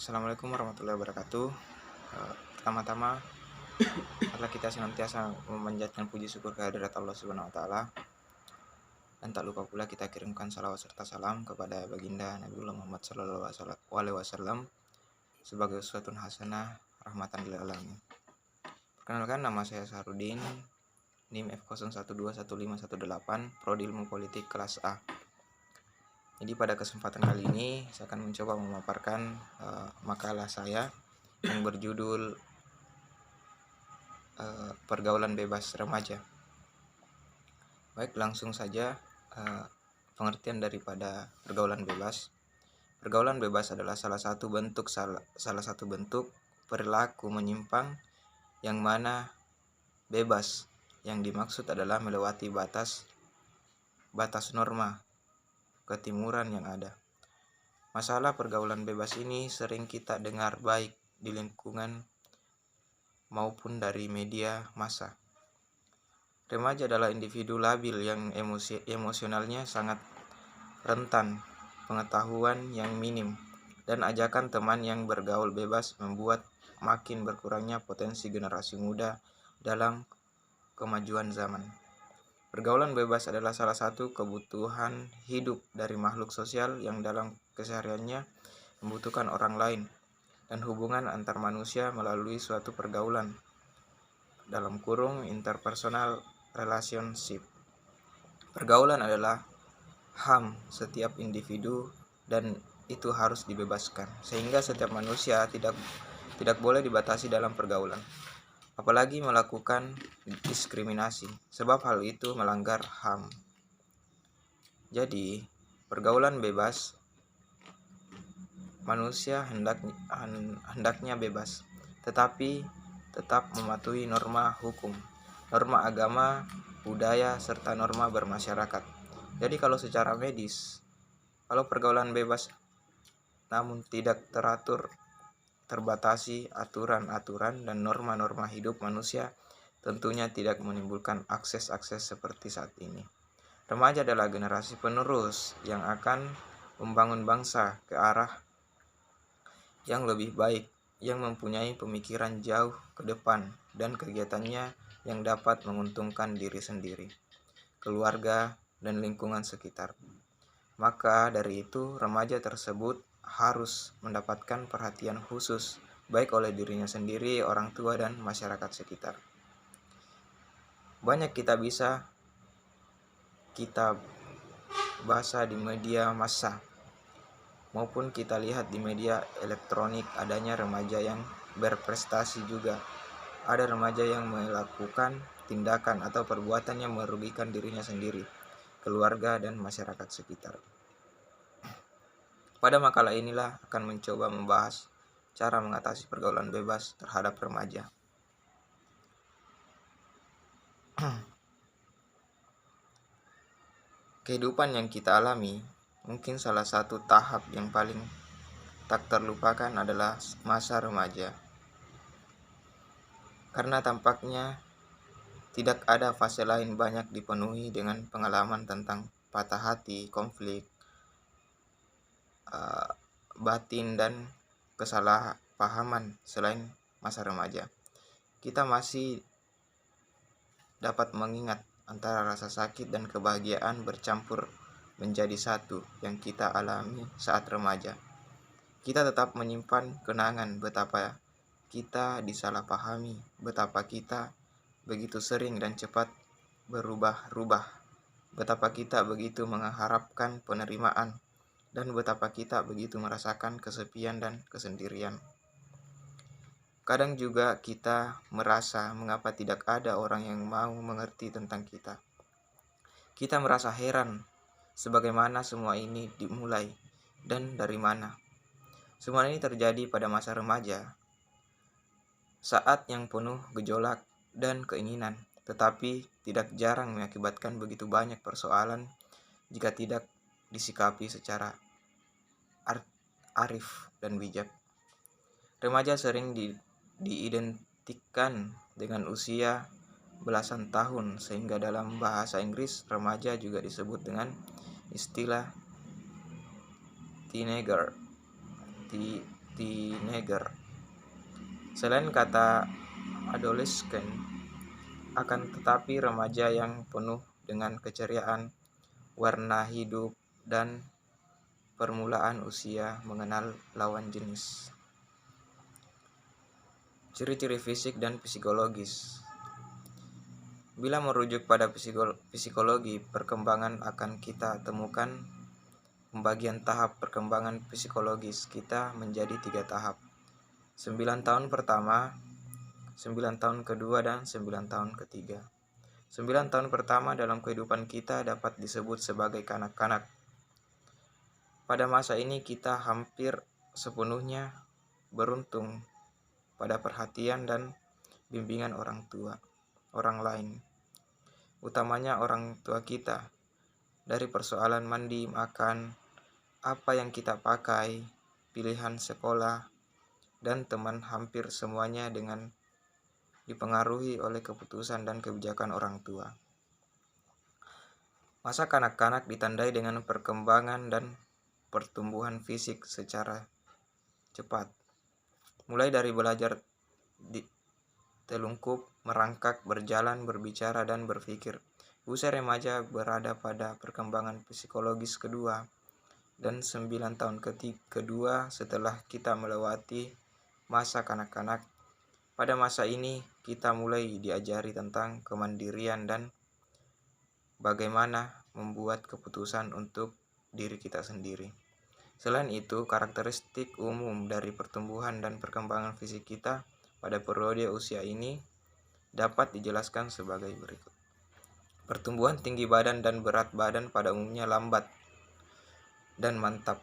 Assalamualaikum warahmatullahi wabarakatuh. Pertama-tama, adalah kita senantiasa memanjatkan puji syukur kehadirat Allah Subhanahu wa taala, dan tak lupa pula kita kirimkan salawat serta salam kepada baginda Nabiullah Muhammad SAW sebagai uswatun hasanah rahmatan lil alamin. Perkenalkan, nama saya Sahrudin, NIM F01215118, Prodi Ilmu Politik kelas A. Jadi pada kesempatan kali ini saya akan mencoba memaparkan makalah saya yang berjudul pergaulan bebas remaja. Baik, langsung saja pengertian daripada pergaulan bebas. Pergaulan bebas adalah salah satu bentuk perilaku menyimpang yang mana bebas yang dimaksud adalah melewati batas norma ketimuran yang ada. Masalah pergaulan bebas ini sering kita dengar baik di lingkungan maupun dari media massa. Remaja adalah individu labil yang emosionalnya sangat rentan, pengetahuan yang minim, dan ajakan teman yang bergaul bebas membuat makin berkurangnya potensi generasi muda dalam kemajuan zaman. Pergaulan bebas adalah salah satu kebutuhan hidup dari makhluk sosial yang dalam kesehariannya membutuhkan orang lain dan hubungan antar manusia melalui suatu pergaulan (interpersonal relationship). Pergaulan adalah HAM setiap individu dan itu harus dibebaskan, sehingga setiap manusia tidak boleh dibatasi dalam pergaulan, apalagi melakukan diskriminasi, sebab hal itu melanggar HAM. Jadi, pergaulan bebas, manusia hendaknya bebas, tetapi tetap mematuhi norma hukum, norma agama, budaya, serta norma bermasyarakat. Jadi kalau secara medis, kalau pergaulan bebas namun tidak teratur, terbatasi aturan-aturan dan norma-norma hidup manusia, tentunya tidak menimbulkan akses-akses seperti saat ini. Remaja adalah generasi penerus yang akan membangun bangsa ke arah yang lebih baik, yang mempunyai pemikiran jauh ke depan dan kegiatannya yang dapat menguntungkan diri sendiri, keluarga, dan lingkungan sekitar. Maka dari itu, remaja tersebut harus mendapatkan perhatian khusus baik oleh dirinya sendiri, orang tua, dan masyarakat sekitar. Banyak kita baca di media massa maupun kita lihat di media elektronik adanya remaja yang berprestasi juga. Ada remaja yang melakukan tindakan atau perbuatan yang merugikan dirinya sendiri, keluarga, dan masyarakat sekitar. Pada makalah inilah akan mencoba membahas cara mengatasi pergaulan bebas terhadap remaja. Kehidupan yang kita alami, mungkin salah satu tahap yang paling tak terlupakan adalah masa remaja. Karena tampaknya tidak ada fase lain banyak dipenuhi dengan pengalaman tentang patah hati, konflik batin, dan kesalahpahaman selain masa remaja. Kita masih dapat mengingat antara rasa sakit dan kebahagiaan bercampur menjadi satu yang kita alami saat remaja. Kita tetap menyimpan kenangan betapa kita disalahpahami, betapa kita begitu sering dan cepat berubah-ubah, betapa kita begitu mengharapkan penerimaan, dan betapa kita begitu merasakan kesepian dan kesendirian. Kadang juga kita merasa mengapa tidak ada orang yang mau mengerti tentang kita. Kita merasa heran sebagaimana semua ini dimulai dan dari mana. Semua ini terjadi pada masa remaja, saat yang penuh gejolak dan keinginan, tetapi tidak jarang mengakibatkan begitu banyak persoalan jika tidak disikapi secara arif dan bijak. Remaja sering diidentikan dengan usia belasan tahun, sehingga dalam bahasa Inggris remaja juga disebut dengan istilah teenager. teenager. Selain kata adolescent, akan tetapi remaja yang penuh dengan keceriaan, warna hidup, dan permulaan usia mengenal lawan jenis. Ciri-ciri fisik dan psikologis. Bila merujuk pada psikologi perkembangan, akan kita temukan pembagian tahap perkembangan psikologis kita menjadi 3 tahap. 9 tahun pertama, 9 tahun kedua, dan 9 tahun ketiga. 9 tahun pertama dalam kehidupan kita dapat disebut sebagai kanak-kanak. Pada masa ini kita hampir sepenuhnya beruntung pada perhatian dan bimbingan orang lain, utamanya orang tua kita, dari persoalan mandi, makan, apa yang kita pakai, pilihan sekolah, dan teman, hampir semuanya dengan dipengaruhi oleh keputusan dan kebijakan orang tua. Masa kanak-kanak ditandai dengan perkembangan dan pertumbuhan fisik secara cepat, mulai dari belajar telungkup, merangkak, berjalan, berbicara, dan berpikir. Usia remaja berada pada perkembangan psikologis kedua, dan 9 tahun kedua setelah kita melewati masa kanak-kanak. Pada masa ini kita mulai diajari tentang kemandirian dan bagaimana membuat keputusan untuk diri kita sendiri. Selain itu, karakteristik umum dari pertumbuhan dan perkembangan fisik kita pada periode usia ini dapat dijelaskan sebagai berikut. Pertumbuhan tinggi badan dan berat badan pada umumnya lambat dan mantap.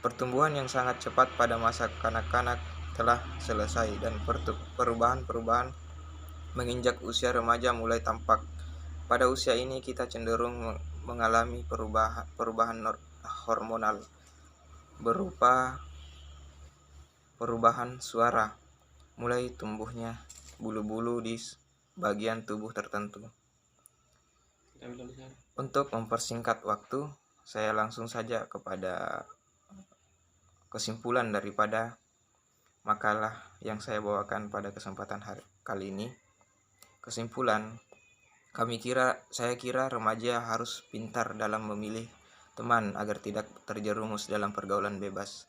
Pertumbuhan yang sangat cepat pada masa kanak-kanak telah selesai, dan perubahan-perubahan menginjak usia remaja mulai tampak. Pada usia ini kita cenderung mengalami perubahan hormonal berupa perubahan suara, mulai tumbuhnya bulu-bulu di bagian tubuh tertentu. Untuk mempersingkat waktu, saya langsung saja kepada kesimpulan daripada makalah yang saya bawakan pada kesempatan kali ini. Kesimpulan, saya kira remaja harus pintar dalam memilih teman agar tidak terjerumus dalam pergaulan bebas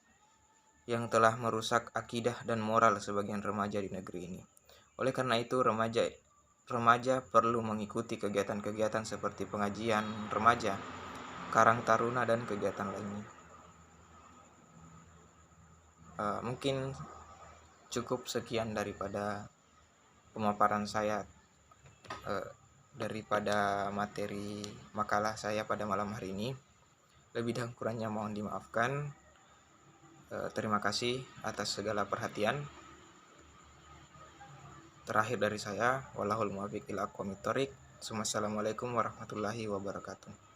yang telah merusak akidah dan moral sebagian remaja di negeri ini. Oleh karena itu, remaja perlu mengikuti kegiatan-kegiatan seperti pengajian remaja, karang taruna, dan kegiatan lainnya. Mungkin cukup sekian daripada pemaparan saya daripada materi makalah saya pada malam hari ini. Lebih dan kurangnya mohon dimaafkan. Terima kasih atas segala perhatian. Terakhir dari saya, wallahul muwaffiq ila aqwamit thoriq. Wassalamualaikum warahmatullahi wabarakatuh.